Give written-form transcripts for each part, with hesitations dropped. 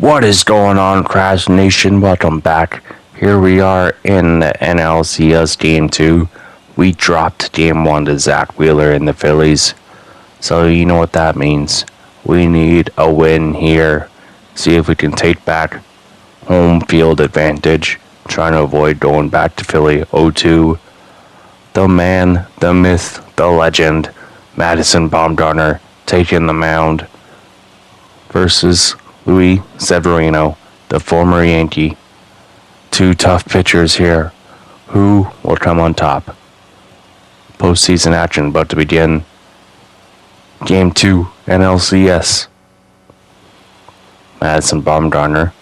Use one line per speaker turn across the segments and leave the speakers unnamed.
What is going on, Crash Nation? Welcome back. Here we are in the NLCS Game 2. We dropped Game 1 to Zach Wheeler and the Phillies. So you know what that means. We need a win here. See if we can take back home field advantage. Trying to avoid going back to Philly 0-2. The man, the myth, the legend, Madison Bumgarner taking the mound versus Luis Severino, the former Yankee. Two tough pitchers here. Who will come on top? Postseason action about to begin. Game 2, NLCS. Madison Bumgarner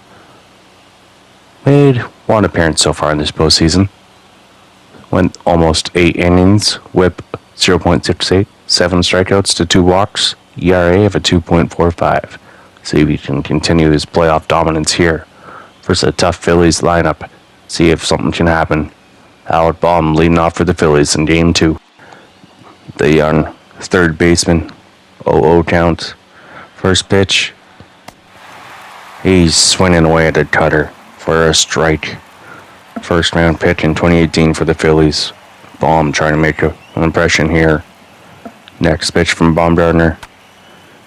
made one appearance so far in this postseason. Went almost 8 innings, whip 0.68, 7 strikeouts to 2 walks, ERA of a 2.45. See if he can continue his playoff dominance here versus a tough Phillies lineup. See if something can happen. Alec Bohm leading off for the Phillies in Game 2. The young third baseman, 0-0 count. First pitch. He's swinging away at a cutter for a strike. First round pick in 2018 for the Phillies. Bohm trying to make an impression here. Next pitch from Bumgarner.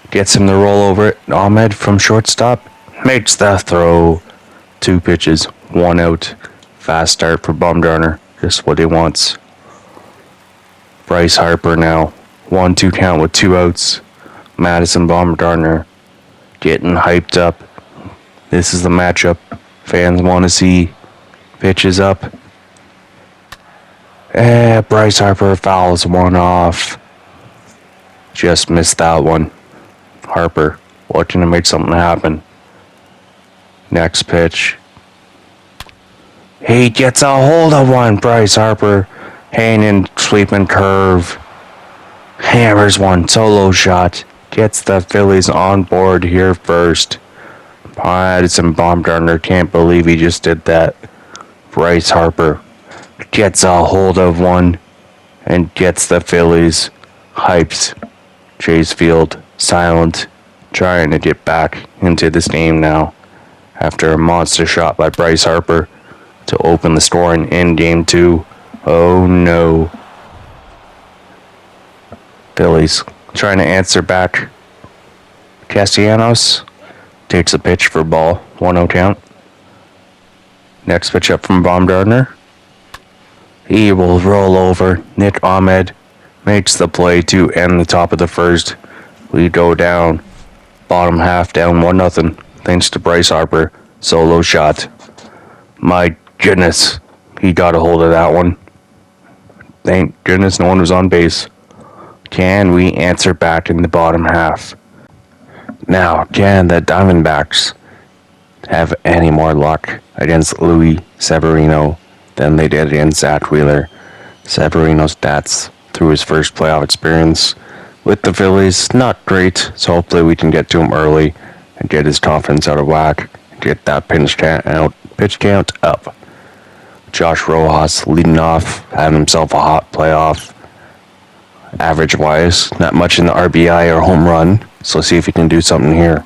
Gets him to roll over it. Ahmed from shortstop makes the throw. 2 pitches, 1 out. Fast start for Bumgarner. Just what he wants. Bryce Harper now. 1-2 count with 2 outs. Madison Bumgarner getting hyped up. This is the matchup fans want to see. Pitches up. Bryce Harper fouls one off. Just missed that one. Harper looking to make something happen. Next pitch. He gets a hold of one. Bryce Harper hanging, sweeping curve. Hammers one. Solo shot. Gets the Phillies on board here first. Madison Bumgarner can't believe he just did that. Bryce Harper gets a hold of one and gets the Phillies hyped. Chase Field silent, trying to get back into this game now after a monster shot by Bryce Harper to open the scoring in Game 2. Oh no. Phillies trying to answer back. Castellanos takes a pitch for ball, 1-0 count. Next pitch up from Bumgarner. He will roll over. Nick Ahmed makes the play to end the top of the first. We go down. Bottom half down 1-0. Thanks to Bryce Harper. Solo shot. My goodness. He got a hold of that one. Thank goodness no one was on base. Can we answer back in the bottom half? Now, can the Diamondbacks have any more luck against Luis Severino than they did against Zach Wheeler? Severino's stats through his first playoff experience with the Phillies, not great, so hopefully we can get to him early and get his confidence out of whack and get that pitch count up. Josh Rojas leading off, having himself a hot playoff. Average-wise, not much in the RBI or home run, so see if he can do something here.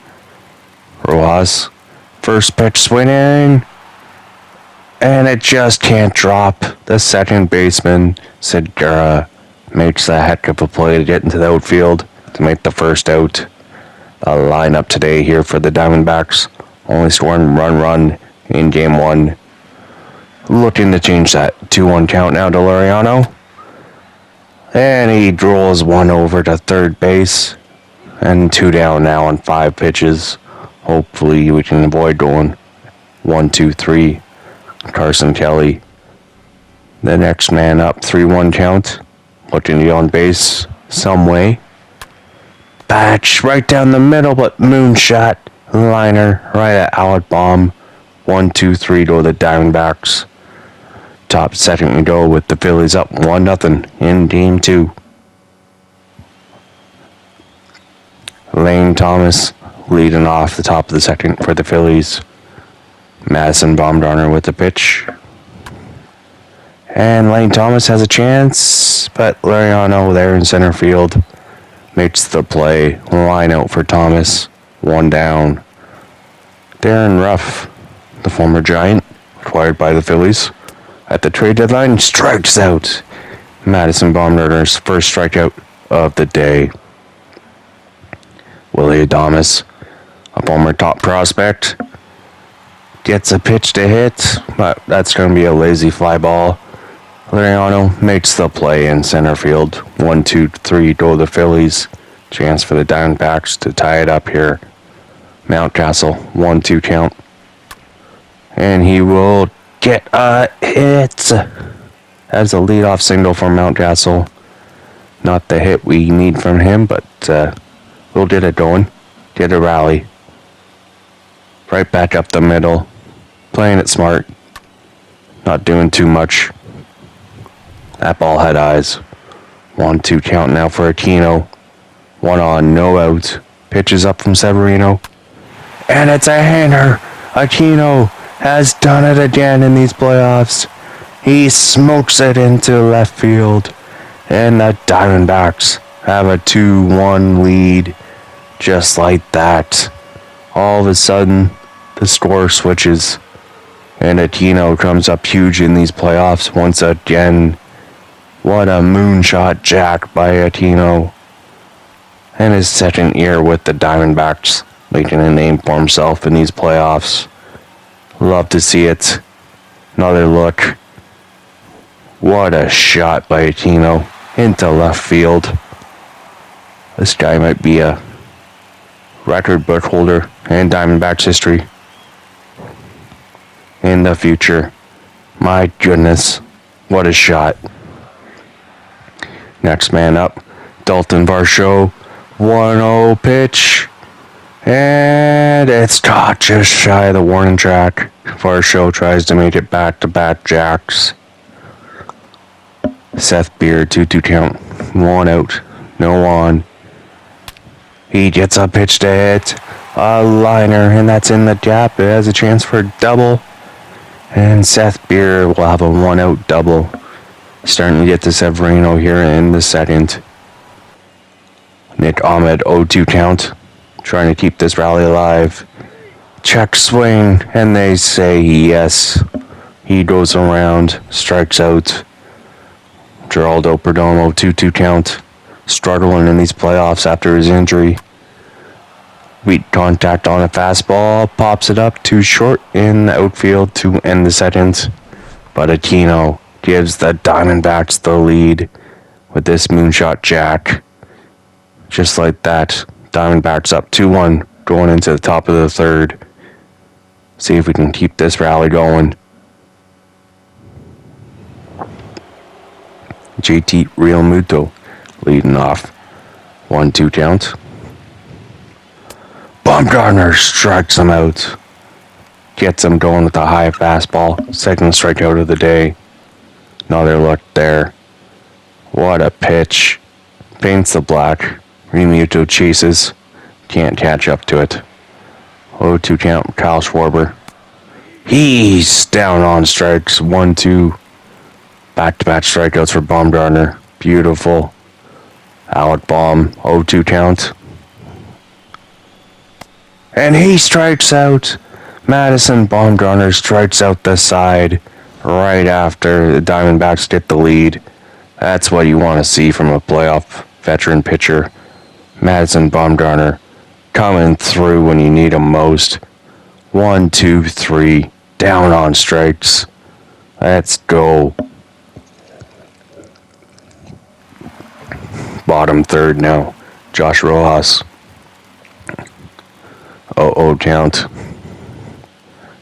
Rojas, first pitch swinging, and it just can't drop. The second baseman, Segura, makes a heck of a play to get into the outfield to make the first out. The lineup today here for the Diamondbacks, only scoring run in Game 1. Looking to change that 2-1 count now to Laureano. And he draws one over to third base. And 2 down now on 5 pitches. Hopefully we can avoid going 1-2-3. Carson Kelly, the next man up, 3-1 count. Looking to get on base some way. Batch right down the middle, but moonshot liner right at Alec Bohm. 1-2-3 to the Diamondbacks. Top second we go with the Phillies up 1-0 in Game 2. Lane Thomas leading off the top of the second for the Phillies. Madison Bumgarner with the pitch. And Lane Thomas has a chance, but Laureano there in center field makes the play. Line out for Thomas. 1 down. Darren Ruff, the former Giant, acquired by the Phillies at the trade deadline, strikes out. Madison Bumgarner's first strikeout of the day. Willie Adames, a former top prospect, gets a pitch to hit, but that's going to be a lazy fly ball. Liriano makes the play in center field. 1-2-3 to the Phillies. Chance for the Diamondbacks to tie it up here. Mountcastle, 1-2 count. And he will get a hit. As a leadoff single from Mountcastle. Not the hit we need from him, but we'll get it going. Get a rally. Right back up the middle. Playing it smart. Not doing too much. That ball had eyes. 1-2 count now for Aquino. 1 on, no out. Pitches up from Severino. And it's a hanger. Aquino has done it again in these playoffs. He smokes it into left field. And the Diamondbacks have a 2-1 lead. Just like that. All of a sudden, the score switches. And Aquino comes up huge in these playoffs once again. What a moonshot jack by Aquino. And his second year with the Diamondbacks, making a name for himself in these playoffs. Love to see it. Another look. What a shot by Aquino into left field. This guy might be a record book holder in Diamondbacks history in the future. My goodness, what a shot. Next man up, Dalton Varsho. 1-0 pitch. And it's caught just shy of the warning track. Varsho tries to make it back-to-back jacks. Seth Beard, 2-2 count. 1 out, no on. He gets a pitch to hit. A liner, and that's in the gap. It has a chance for a double. And Seth Beard will have a 1-out double. Starting to get to Severino here in the second. Nick Ahmed, 0-2 count. Trying to keep this rally alive. Check swing, and they say yes. He goes around, strikes out. Geraldo Perdomo, 2-2 count. Struggling in these playoffs after his injury. Weak contact on a fastball. Pops it up too short in the outfield to end the second. But Aquino gives the Diamondbacks the lead with this moonshot jack. Just like that, Diamondbacks up 2-1 going into the top of the third. See if we can keep this rally going. JT Realmuto leading off. 1-2 count. Bumgarner strikes him out. Gets him going with a high fastball. Second strikeout of the day. Another look there. What a pitch. Paints the black. Realmuto chases. Can't catch up to it. 0-2 count. Kyle Schwarber. He's down on strikes. 1-2. Back-to-back strikeouts for Bumgarner. Beautiful. Alec Baum. 0-2 count. And he strikes out. Madison Bumgarner strikes out the side right after the Diamondbacks get the lead. That's what you want to see from a playoff veteran pitcher. Madison Bumgarner coming through when you need him most. 1, 2, 3. Down on strikes. Let's go. Bottom third now. Josh Rojas. 0-0 count.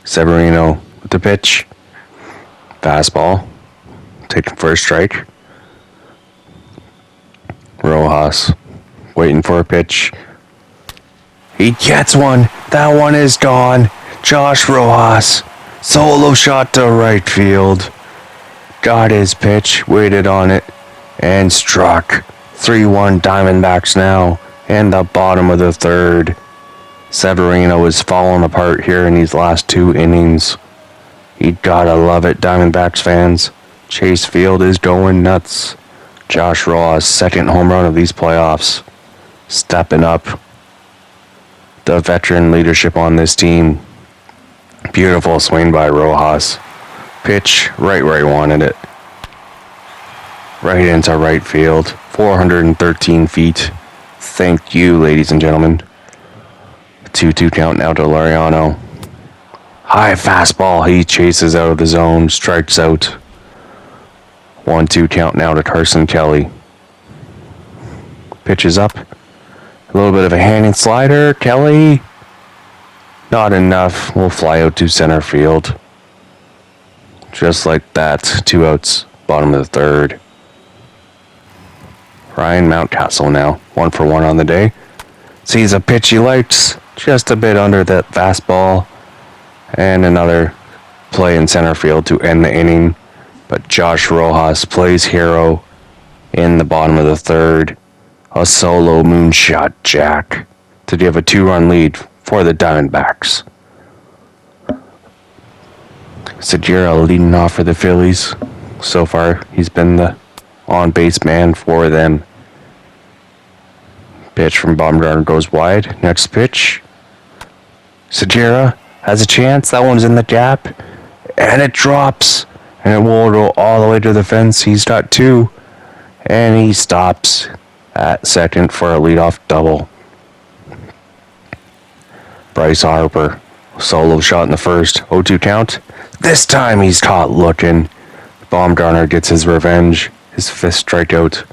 Severino with the pitch. Fastball. Taking first strike. Rojas waiting for a pitch. He gets one. That one is gone. Josh Rojas. Solo shot to right field. Got his pitch. Waited on it. And struck. 3-1 Diamondbacks now. In the bottom of the third. Severino is falling apart here in these last 2 innings. You gotta love it, Diamondbacks fans. Chase Field is going nuts. Josh Rojas' second home run of these playoffs. Stepping up. The veteran leadership on this team. Beautiful swing by Rojas. Pitch right where he wanted it. Right into right field. 413 feet. Thank you, ladies and gentlemen. 2-2 count now to Laureano. High fastball. He chases out of the zone. Strikes out. 1-2 count now to Carson Kelly. Pitches up. A little bit of a handing slider. Kelly. Not enough. Will fly out to center field. Just like that. 2 outs. Bottom of the third. Ryan Mountcastle now. 1 for 1 on the day. Sees a pitch he likes. Just a bit under that fastball. And another play in center field to end the inning. But Josh Rojas plays hero in the bottom of the third. A solo moonshot jack to give a 2-run lead for the Diamondbacks. Segura leading off for the Phillies. So far, he's been the on-base man for them. Pitch from Baumgartner goes wide. Next pitch. Segura has a chance. That one's in the gap. And it drops. And it will go all the way to the fence. He's got 2. And he stops at second for a leadoff double. Bryce Harper. Solo shot in the first. 0-2 count. This time he's caught looking. Baumgartner gets his revenge. His 5th strikeout.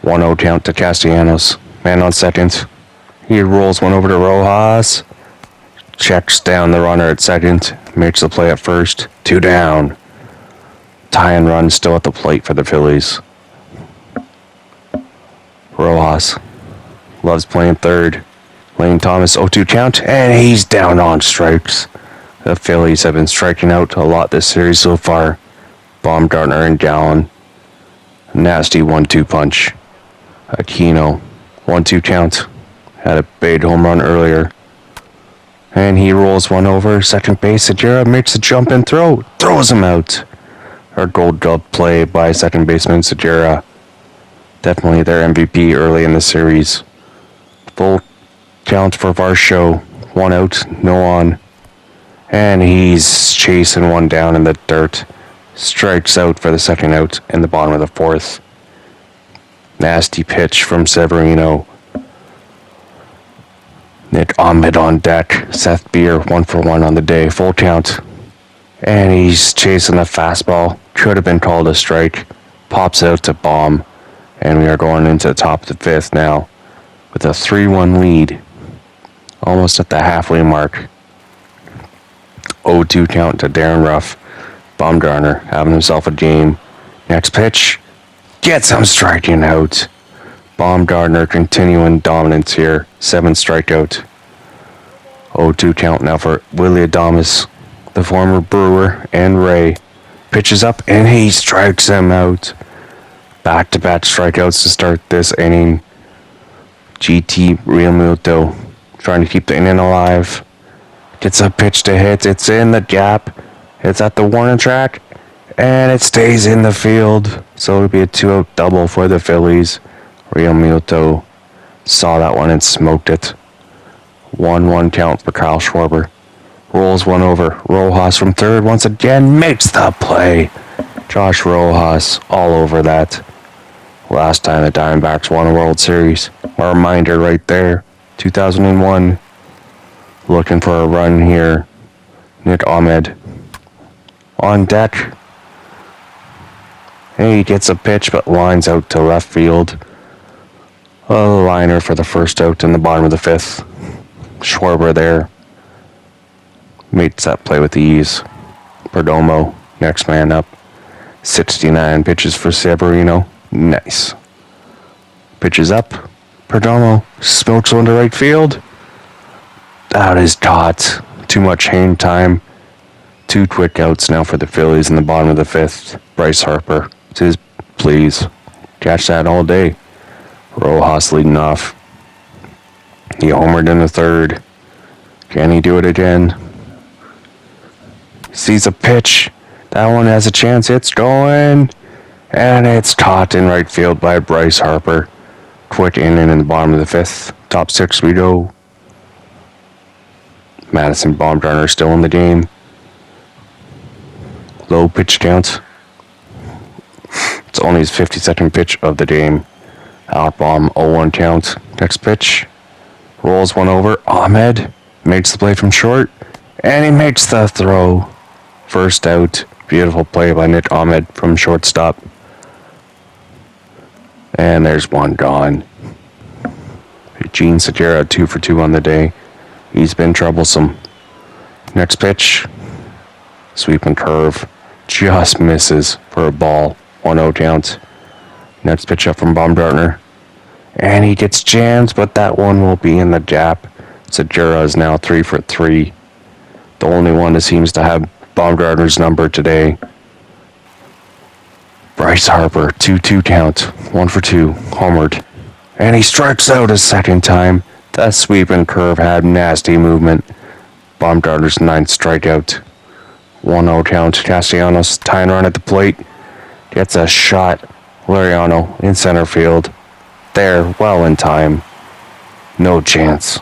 1-0 count to Castellanos. Man on second. He rolls one over to Rojas. Checks down the runner at second. Makes the play at first. 2 down. Tie-in run still at the plate for the Phillies. Rojas loves playing third. Lane Thomas 0-2 count. And he's down on strikes. The Phillies have been striking out a lot this series so far. Baumgartner and Gallen. Nasty 1-2 punch. Aquino. 1-2 count. Had a big home run earlier. And he rolls one over. Second base. Segura makes a jump and throw. Throws him out. A Gold Glove play by second baseman Segura. Definitely their MVP early in the series. Full count for Varsho. 1 out. No on. And he's chasing one down in the dirt. Strikes out for the second out in the bottom of the 4th. Nasty pitch from Severino. Nick Ahmed on deck. Seth Beer 1 for 1 on the day. Full count. And he's chasing the fastball. Could have been called a strike. Pops out to bomb. And we are going into the top of the 5th now with a 3-1 lead. Almost at the halfway mark. 0-2 count to Darren Ruff. Baumgartner having himself a game. Next pitch. Gets him striking out. Baumgartner continuing dominance here. 7th strikeout. 0-2 count now for Willie Adames, the former Brewer, and Ray. Pitches up and he strikes him out. Back-to-back strikeouts to start this inning. GT Realmuto trying to keep the inning alive. Gets a pitch to hit. It's in the gap. It's at the warning track. And it stays in the field. So it'll be a 2-out double for the Phillies. Realmuto saw that one and smoked it. 1-1 count for Kyle Schwarber. Rolls one over. Rojas from third once again makes the play. Josh Rojas all over that. Last time the Diamondbacks won a World Series. A reminder right there. 2001. Looking for a run here. Nick Ahmed on deck. And he gets a pitch but lines out to left field. A liner for the first out in the bottom of the 5th. Schwarber there. Makes that play with ease. Perdomo, next man up. 69 pitches for Severino. Nice. Pitches up. Perdomo smokes one to right field. That is caught. Too much hang time. 2 quick outs now for the Phillies in the bottom of the 5th. Bryce Harper. It's his please. Catch that all day. Rojas leading off. He homered in the 3rd. Can he do it again? Sees a pitch. That one has a chance. It's going. And it's caught in right field by Bryce Harper. Quick inning in the bottom of the 5th. Top 6 we go. Madison Baumgartner still in the game. Low pitch count. It's only his 52nd pitch of the game. Out bomb, 0-1 count. Next pitch. Rolls one over. Ahmed makes the play from short. And he makes the throw. First out. Beautiful play by Nick Ahmed from shortstop. And there's one gone. Gene Segura 2 for 2 on the day. He's been troublesome. Next pitch. Sweeping curve. Just misses for a ball. 1-0 count. Next pitch up from Baumgartner. And he gets jammed, but that one will be in the gap. Segura is now 3 for 3. The only one that seems to have Baumgartner's number today. Bryce Harper, 2-2 count. 1 for 2. Homered. And he strikes out a second time. The sweeping curve had nasty movement. Baumgartner's 9th strikeout. 1-0 count. Castellanos tying run at the plate. Gets a shot. Lariano in center field. There, well in time. No chance.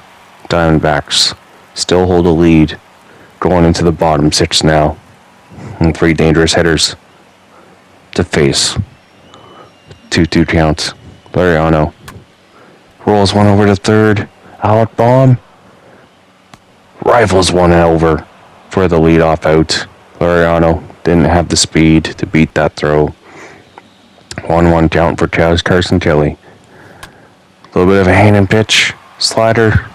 Diamondbacks still hold a lead. Going into the bottom 6 now. And 3 dangerous hitters to face. 2-2 count. Lariano rolls one over to third. Out bomb. Rifles one over for the leadoff out. Lariano didn't have the speed to beat that throw. 1-1 count for Carson Kelly. A little bit of a hand and pitch. Slider.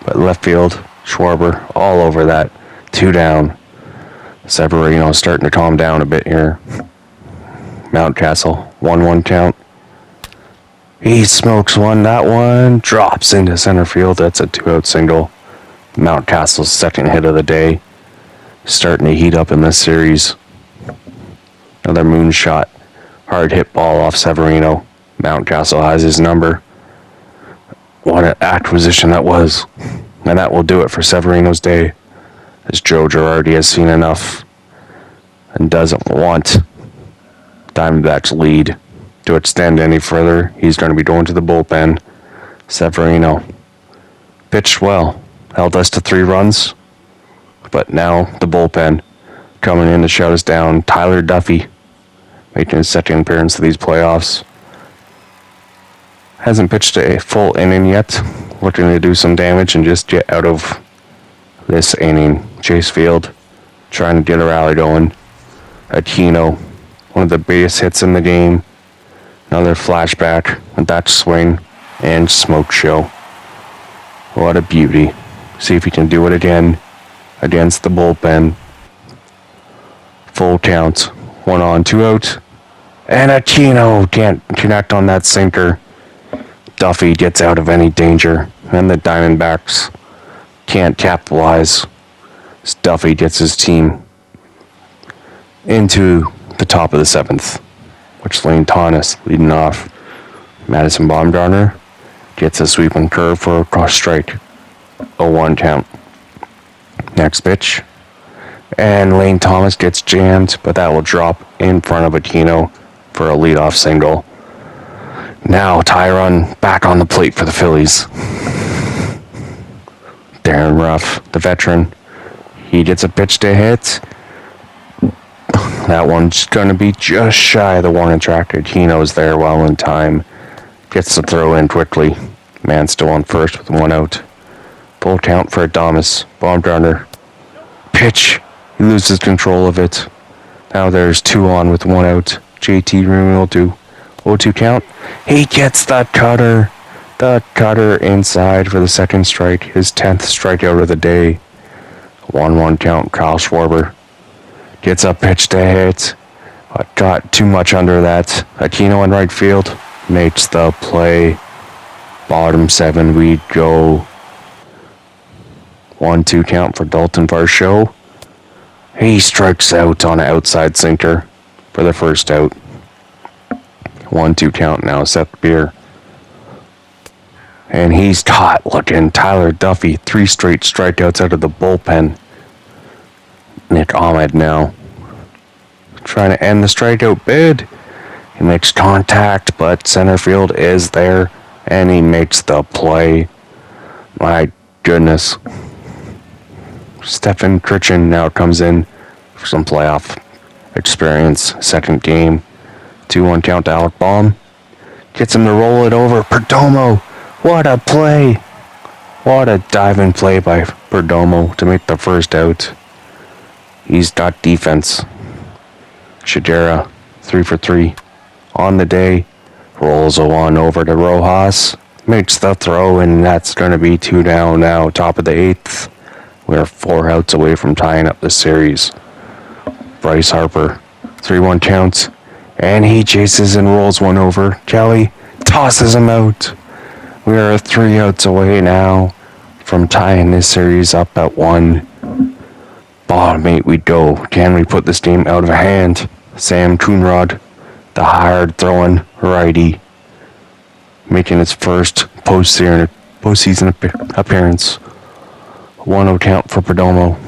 But left field. Schwarber all over that. 2 down. Severino starting to calm down a bit here. Mountcastle. 1-1 count. He smokes one. That one drops into center field. That's a 2-out single. Mountcastle's 2nd hit of the day. Starting to heat up in this series. Another moonshot. Hard hit ball off Severino. Mountcastle has his number. What an acquisition that was. And that will do it for Severino's day. As Joe Girardi has seen enough and doesn't want Diamondbacks' lead to extend any further. He's going to be going to the bullpen. Severino pitched well. Held us to 3 runs. But now the bullpen coming in to shut us down. Tyler Duffy making his 2nd appearance of these playoffs. Hasn't pitched a full inning yet. Looking to do some damage and just get out of this inning. Chase Field trying to get a rally going. Aquino, one of the biggest hits in the game. Another flashback, a Dutch swing, and smoke show. What a beauty. See if he can do it again against the bullpen. Full count. 1 on, 2 out. And Aquino can't connect on that sinker. Duffy gets out of any danger. And the Diamondbacks can't capitalize. As Duffy gets his team into the top of the 7th. Which Lane Thomas leading off. Madison Baumgartner gets a sweeping curve for a cross strike. 0-1 count. Next pitch. And Lane Thomas gets jammed, but that will drop in front of Aquino for a leadoff single. Now Tyron back on the plate for the Phillies. Darren Ruff, the veteran. He gets a pitch to hit. That one's going to be just shy of the warning track. Aquino's there well in time. Gets the throw in quickly. Man still on first with 1 out. Full count for Adames. Baumgartner. Pitch. He loses control of it. Now there's 2 on with 1 out. JT Rooney will do 0-2 count. He gets the cutter. The cutter inside for the 2nd strike. His 10th strikeout of the day. 1-1 count. Kyle Schwarber gets a pitch to hit. But got too much under that. Aquino in right field. Makes the play. Bottom 7 we go. 1-2 count for Dalton Varsho. He strikes out on an outside sinker for the first out. 1-2 count now. Seth Beer. And he's caught looking. Tyler Duffy. 3 straight strikeouts out of the bullpen. Nick Ahmed now. Trying to end the strikeout bid. He makes contact, but center field is there. And he makes the play. My goodness. Stefan Krichin now comes in for some playoff experience. Second game. 2-1 count to Alec Baum. Gets him to roll it over. Perdomo. What a play. What a diving play by Perdomo to make the first out. He's got defense. Shadera, 3 for 3 on the day. Rolls a one over to Rojas. Makes the throw, and that's going to be 2 down now. Top of the 8th. We're 4 outs away from tying up the series. Bryce Harper, 3-1 counts. And he chases and rolls one over. Kelly tosses him out. We are 3 outs away now from tying this series up at 1. Bottom 8 we go. Can we put this game out of hand? Sam Coonrod, the hard throwing righty, making his first postseason appearance. 1-0 count for Perdomo.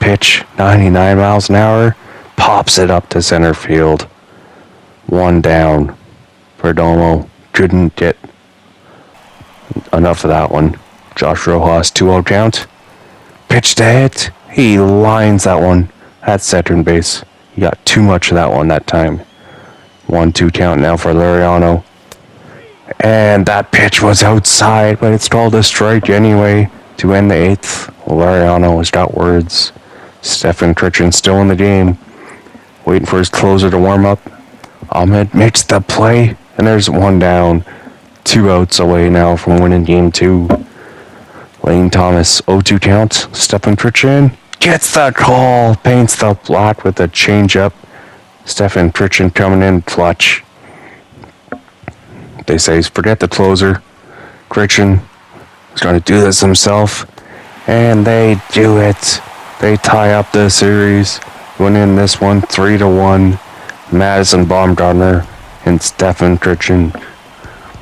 Pitch, 99 miles an hour. Pops it up to center field. 1 down. Perdomo couldn't get enough of that one. Josh Rojas, 2-0 count. Pitch to hit. He lines that one at second base. He got too much of that one that time. 1-2 count now for Laureano. And that pitch was outside, but it's called a strike anyway to end the 8th. Laureano has got words. Stefan Krichin still in the game. Waiting for his closer to warm up. Ahmed makes the play, and there's 1 down. 2 outs away now from winning game 2. Lane Thomas, 0-2 count. Stefan Krichin gets the call. Paints the block with a changeup. Stefan Krichin coming in clutch. They say forget the closer. Krichin is going to do this himself. And they do it. They tie up the series. Winning this one 3-1. Madison Baumgartner and Stefan Krichin.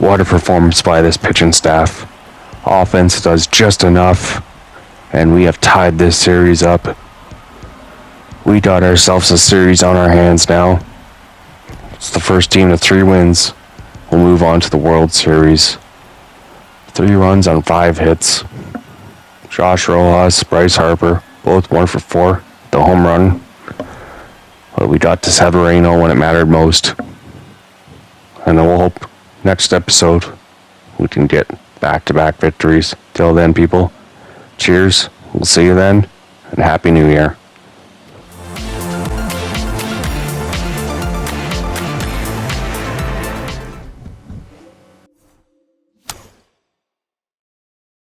What a performance by this pitching staff. Offense does just enough, and we have tied this series up. We got ourselves a series on our hands now. It's the first team to 3 wins. We'll move on to the World Series. 3 runs on 5 hits. Josh Rojas, Bryce Harper, both 1 for 4. The home run. But we got to Severino when it mattered most. And then we'll hope next episode we can get back-to-back victories. Till then, people, cheers. We'll see you then, and Happy New Year.